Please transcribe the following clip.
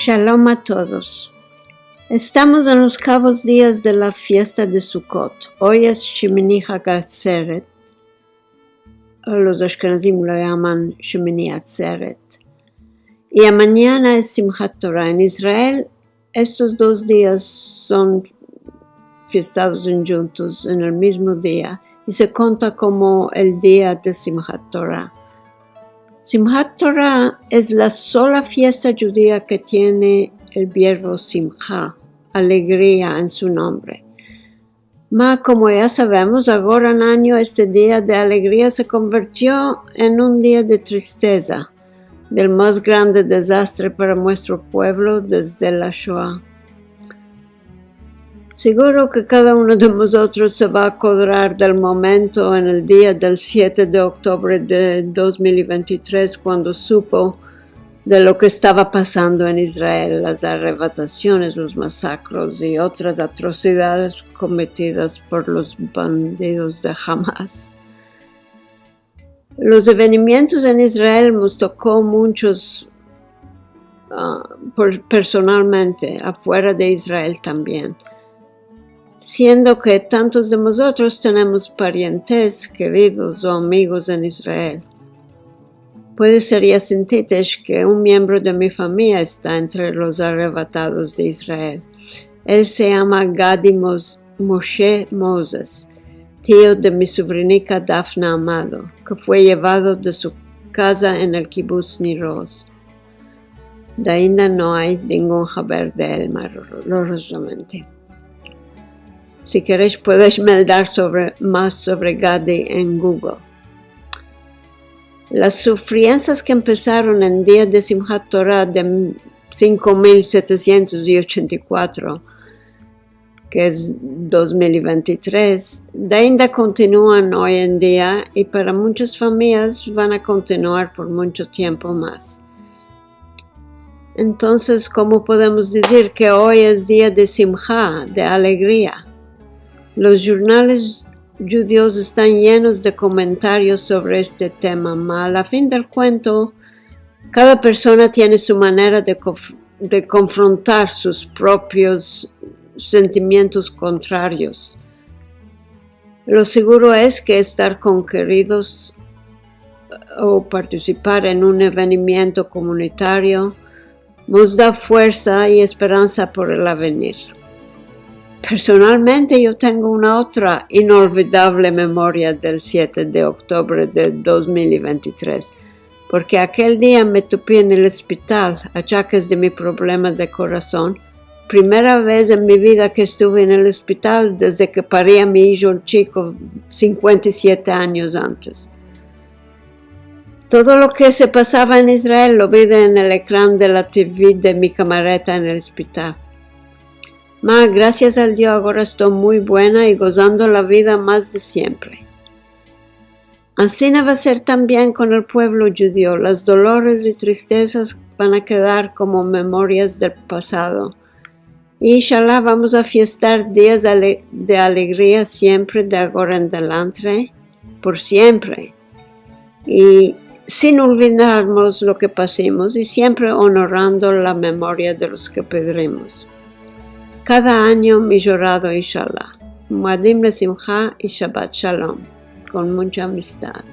Shalom a todos. Estamos en los cabos días de la fiesta de Sukkot. Hoy es Shemini Hagatzeret. Los Ashkenazim lo llaman Shemini Atzeret. Y mañana es Simchat Torah. En Israel, estos dos días son fiestados juntos en el mismo día y se cuenta como el día de Simchat Torah. Simchat Torah es la sola fiesta judía que tiene el verbo simcha, alegría en su nombre. Mas como ya sabemos, ahora en año este día de alegría se convirtió en un día de tristeza, del más grande desastre para nuestro pueblo desde la Shoah. Seguro que cada uno de nosotros se va a acordar del momento en el día del 7 de octubre de 2023 cuando supo de lo que estaba pasando en Israel, las arrebataciones, los masacres y otras atrocidades cometidas por los bandidos de Hamas. Los eventos en Israel nos tocó muchos personalmente, afuera de Israel también. Siendo que tantos de nosotros tenemos parientes, queridos o amigos en Israel. Puede ser ya sentís que un miembro de mi familia está entre los arrebatados de Israel. Él se llama Gadi Moshe Moses, tío de mi sobrinica Dafna Amado, que fue llevado de su casa en el kibbutz Niroz. De ainda no hay ningún haber de él, dolorosamente. Si queréis, podéis meldar más sobre Gadi en Google. Las sufriencias que empezaron en día de Simchat Torah de 5784, que es 2023, de ainda continúan hoy en día y para muchas familias van a continuar por mucho tiempo más. Entonces, ¿cómo podemos decir que hoy es día de Simcha, de alegría? Los jornales judíos están llenos de comentarios sobre este tema, mas a la fin del cuento, cada persona tiene su manera de confrontar sus propios sentimientos contrarios. Lo seguro es que estar con queridos o participar en un evento comunitario nos da fuerza y esperanza por el avenir. Personalmente yo tengo una otra inolvidable memoria del 7 de octubre de 2023, porque aquel día me topé en el hospital a achaques de mi problema de corazón, primera vez en mi vida que estuve en el hospital desde que parí a mi hijo chico 57 años antes. Todo lo que se pasaba en Israel lo vi en el ecrán de la TV de mi camareta en el hospital. Mas gracias a Dios ahora estoy muy buena y gozando la vida más de siempre. Así no va a ser también con el pueblo judío. Los dolores y tristezas van a quedar como memorias del pasado. Y inshallah vamos a fiestar días de alegría siempre de ahora en adelante, por siempre. Y sin olvidarnos lo que pasamos y siempre honorando la memoria de los que perdimos. Cada año mi llorado, inshallah. Muadim le simcha y Shabbat Shalom, con mucha amistad.